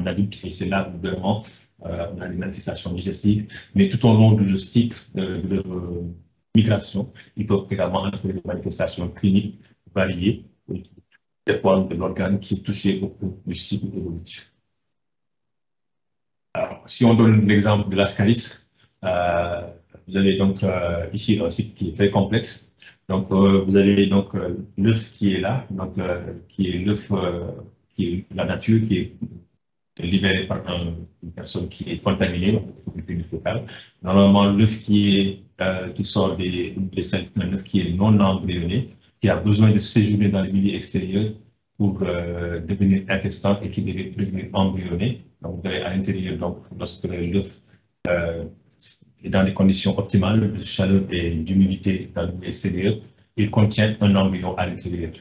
en adulte, et c'est là où vraiment on a des manifestations digestives, mais tout au long du cycle de migration, ils peuvent également entraîner des manifestations cliniques variées, dépendant de l'organe qui est touché au cours du cycle évolutif. Alors, si on donne l'exemple de l'ascaris, vous avez donc ici un cycle qui est très complexe. Donc, vous avez donc l'œuf qui est là, donc qui est l'œuf qui est la nature, qui est libéré par une personne qui est contaminée au public local. Normalement, l'œuf qui sort des selles, un œuf qui est non embryonné, qui a besoin de séjourner dans le milieu extérieur pour devenir intestin et qui devait devenir embryonné. Donc, vous avez à l'intérieur, donc, lorsque l'œuf est dans des conditions optimales de chaleur et d'humidité dans le milieu extérieur, il contient un embryon à l'intérieur.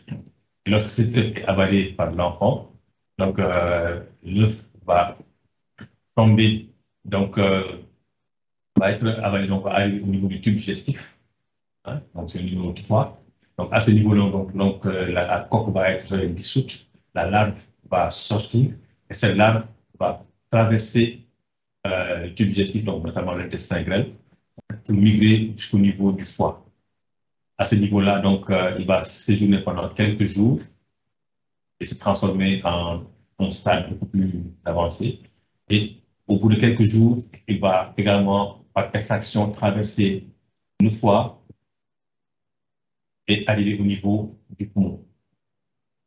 Et lorsque cet œuf est avalé par l'enfant, donc l'œuf va tomber, donc va être avalé, donc va arriver au niveau du tube digestif, hein, donc c'est le niveau 3. Donc à ce niveau-là, donc la coque va être dissoute, la larve va sortir, et cette larve va traverser le tube digestif, donc notamment l'intestin grêle, pour migrer jusqu'au niveau du foie. À ce niveau-là, donc il va séjourner pendant quelques jours et se transformer en un stade beaucoup plus avancé. Et au bout de quelques jours, il va également, par extraction, traverser le foie et arriver au niveau du poumon.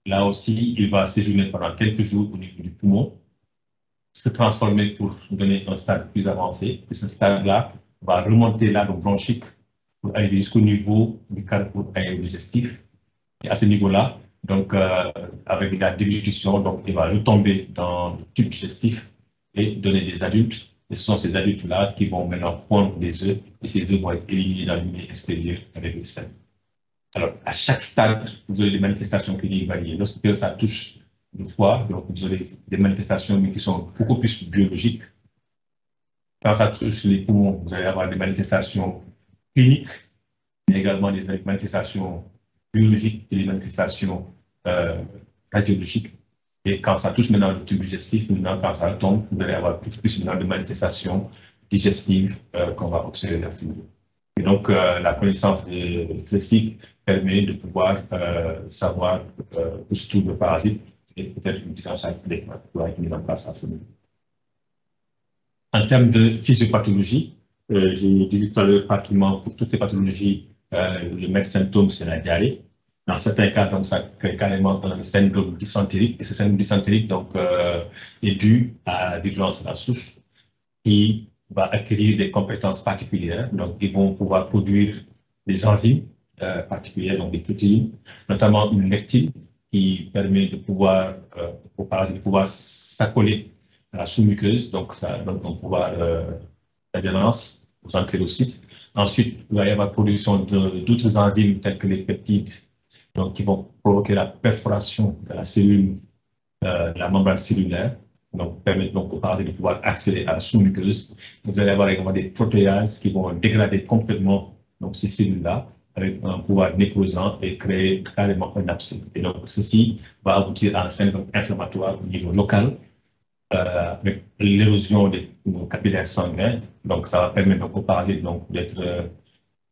Là aussi, il va séjourner pendant quelques jours au niveau du poumon, se transformer pour donner un stade plus avancé. Et ce stade-là va remonter l'arbre bronchique pour arriver jusqu'au niveau du carrefour aérodigestif. Et à ce niveau-là, donc avec la déglutition, donc il va retomber dans le tube digestif et donner des adultes. Et ce sont ces adultes-là qui vont maintenant pondre des œufs, et ces œufs vont être éliminés dans le milieu extérieur avec les selles. Alors, à chaque stade, vous aurez des manifestations cliniques variées. Lorsque ça touche le foie, donc vous aurez des manifestations mais qui sont beaucoup plus biologiques. Quand ça touche les poumons, vous allez avoir des manifestations cliniques, mais également des manifestations biologiques et des manifestations radiologiques. Et quand ça touche maintenant le tube digestif, maintenant quand ça tombe, vous allez avoir plus maintenant de manifestations digestives qu'on va observer à ce niveau. Et donc la connaissance de ce cycle permet de pouvoir savoir où se trouve le parasite et peut-être une prise en charge adéquate pour être mise en place à ce niveau. En termes de physiopathologie, j'ai dit tout à l'heure pratiquement pour toutes les pathologies, le main symptôme c'est la diarrhée. Dans certains cas, donc, ça crée carrément un syndrome dysentérique. Et ce syndrome dysentérique donc, est dû à la virulence de la souche qui va acquérir des compétences particulières. Donc, ils vont pouvoir produire des enzymes particulières, donc des protéines, notamment une lectine qui permet de pouvoir, de pouvoir s'accoler à la sous-muqueuse. Donc, ça donne un pouvoir d'adhérence aux ankyloscytes. Ensuite, il va y avoir la production d'autres enzymes telles que les peptides, donc qui vont provoquer la perforation de la cellule, de la membrane cellulaire, donc permettre donc au paradis de pouvoir accéder à la sous-muqueuse. Vous allez avoir également des protéases qui vont dégrader complètement donc, ces cellules-là avec un pouvoir nécrosant et créer carrément un abcès. Et donc ceci va aboutir à un syndrome inflammatoire au niveau local, avec l'érosion des capillaires sanguins. Donc ça va permettre donc, au paradis d'être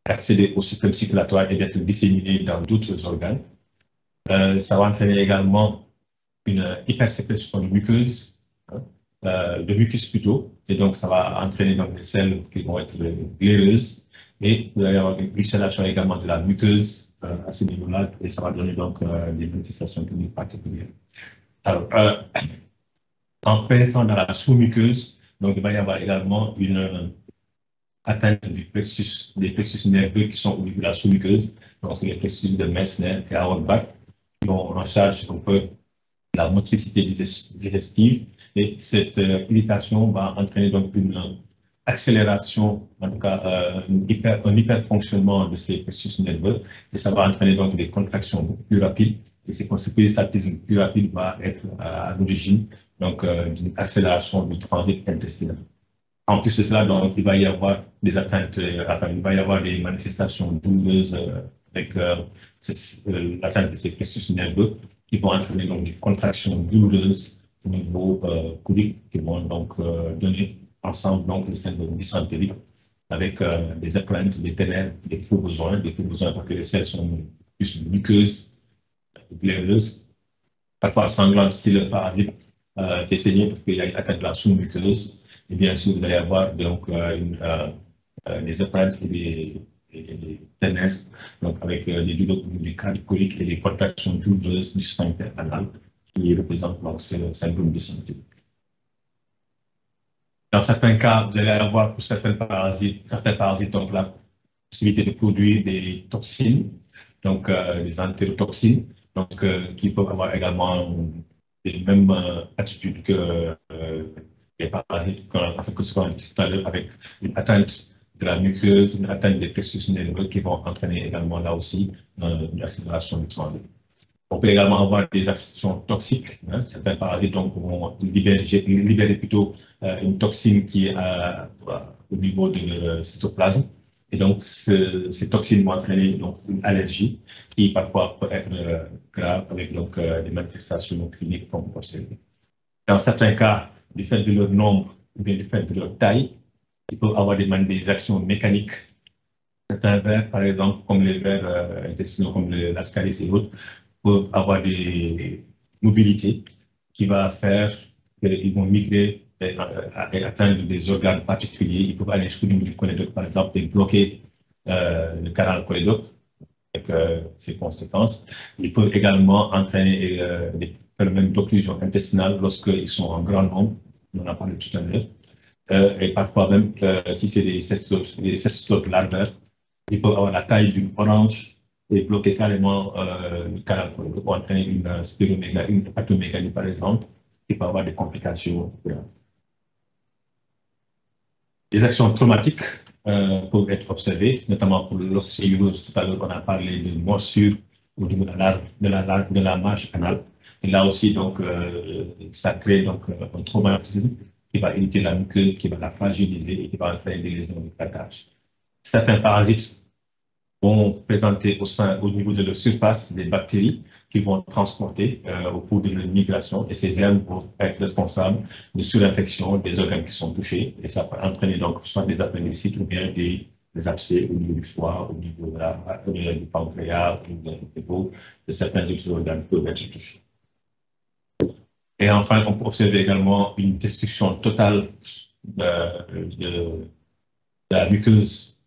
accéder au système circulatoire et d'être disséminé dans d'autres organes. Ça va entraîner également une hypersécrétion de muqueuse, de mucus plutôt, et donc ça va entraîner donc des selles qui vont être glaireuses, et vous allez avoir une ulcération également de la muqueuse à ce niveau-là, et ça va donner donc des manifestations cliniques particulières. Alors, en pénétrant dans la sous-muqueuse, donc il va y avoir également une atteinte des plexus nerveux qui sont au niveau de la sous-muqueuse, donc c'est les plexus de Meissner et Auerbach, qui ont en charge un peu la motricité digestive, et cette irritation va entraîner donc une accélération, en tout cas un hyperfonctionnement de ces plexus nerveux, et ça va entraîner donc des contractions beaucoup plus rapides, et ce péristaltisme plus rapide va être à l'origine donc d'une accélération du transit intestinal. En plus de cela, donc, il va y avoir des atteintes, il va y avoir des manifestations douloureuses avec l'atteinte de ces plexus nerveux qui vont entraîner donc des contractions douloureuses au niveau colique qui vont donc donner ensemble donc, le syndrome dysentérique avec des épreintes, des ténèbres, des faux besoins parce que les selles sont plus muqueuses, glaireuses, parfois sanglantes si le parasite est saigné parce qu'il y a atteint de la sous-muqueuse. Et bien sûr, vous allez avoir donc des épreintes et des ténèbres, donc avec les douleurs du cadre colique et les contractions douloureuses du sphincter anal qui représentent donc ce syndrome dysentérique. Dans certains cas, vous allez avoir pour certains parasites donc la possibilité de produire des toxines, donc des entérotoxines, donc qui peuvent avoir également les mêmes attitudes que les parasites que ce qu'on a dit tout à l'heure, avec une atteinte de la muqueuse, une atteinte des plexus nerveux qui vont entraîner également là aussi une accélération du transit. On peut également avoir des actions toxiques. Hein. Certains parasites donc, vont libérer plutôt une toxine qui est au niveau de leur cytoplasme. Et donc, ces toxines vont entraîner donc, une allergie qui parfois peut être grave avec donc, des manifestations cliniques comme observé. Dans certains cas, du fait de leur nombre ou bien du fait de leur taille, ils peuvent avoir des actions mécaniques. Certains vers, par exemple, comme les vers intestinaux, comme l'ascaris et autres, peuvent avoir des mobilités qui va faire qu'ils vont migrer et atteindre des organes particuliers. Ils peuvent aller jusqu'au niveau du cholédoque, par exemple, et bloquer le canal cholédoque avec ses conséquences. Ils peuvent également entraîner des phénomènes d'occlusion intestinale lorsqu'ils sont en grand nombre, on en a parlé tout à l'heure, et parfois même si c'est des céstodes larvaires, ils peuvent avoir la taille d'une orange et bloquer carrément le canal cholédoque pour entraîner une spiromégalie, une hépatomégalie par exemple, qui peut avoir des complications. Des actions traumatiques peuvent être observées, notamment pour l'oxyurose. Tout à l'heure, on a parlé de morsure au niveau de la marge anale. Et là aussi, donc, ça crée donc, un traumatisme qui va irriter la muqueuse, qui va la fragiliser et qui va entraîner des lésions de plaquage. Certains parasites vont présenter au niveau de leur surface des bactéries qui vont transporter au cours de leur migration et ces germes vont être responsables de surinfection des organes qui sont touchés et ça peut entraîner donc soit des appendicites ou bien des abcès au niveau du foie, au niveau du pancréas, de certains autres organes qui peuvent être touchés. Et enfin, on peut observer également une destruction totale de la muqueuse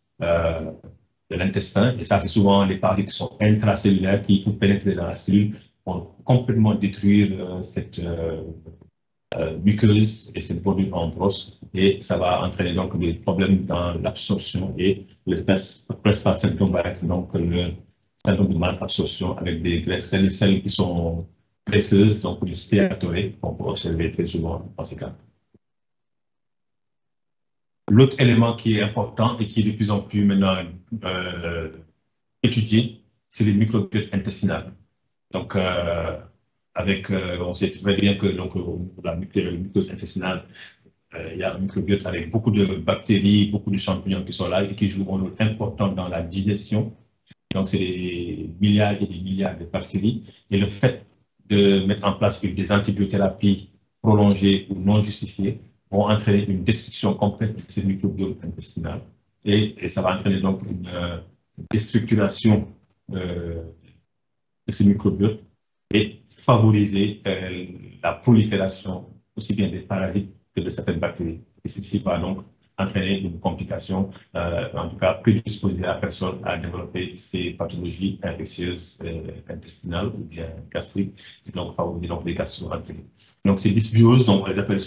de l'intestin, et ça, c'est souvent les parasites qui sont intracellulaires qui peuvent pénétrer dans la cellule pour complètement détruire cette muqueuse et cette produit en brosse, et ça va entraîner donc des problèmes dans l'absorption et le Prespa syndrome va être donc le syndrome de malabsorption avec des graisses, des selles qui sont graisseuses, donc du stéatoré, qu'on peut observer très souvent dans ces cas. L'autre élément qui est important et qui est de plus en plus maintenant étudié, c'est les microbiotes intestinales. Donc, on sait très bien que donc, la muqueuse intestinale, il y a un microbiote avec beaucoup de bactéries, beaucoup de champignons qui sont là et qui jouent un rôle important dans la digestion. Donc, c'est des milliards et des milliards de bactéries. Et le fait de mettre en place des antibiothérapies prolongées ou non justifiées vont entraîner une destruction complète de ces microbiotes intestinales. Et ça va entraîner donc une déstructuration de ces microbiotes et favoriser la prolifération aussi bien des parasites que de certaines bactéries. Et ceci va donc entraîner une complication, en tout cas prédisposer la personne à développer ces pathologies infectieuses intestinales ou bien gastriques, et donc favoriser donc les gastro-entériques. Donc ces dysbioses, donc on les appelle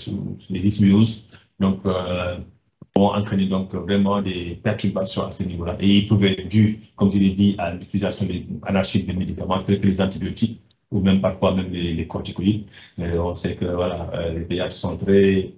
les dysbioses, donc vont entraîner donc vraiment des perturbations à ce niveau-là. Et ils peuvent être dus, comme je l'ai dit, à l'utilisation anarchique de médicaments, que les antibiotiques ou même parfois même les corticoïdes. On sait que voilà, les pédiatres sont très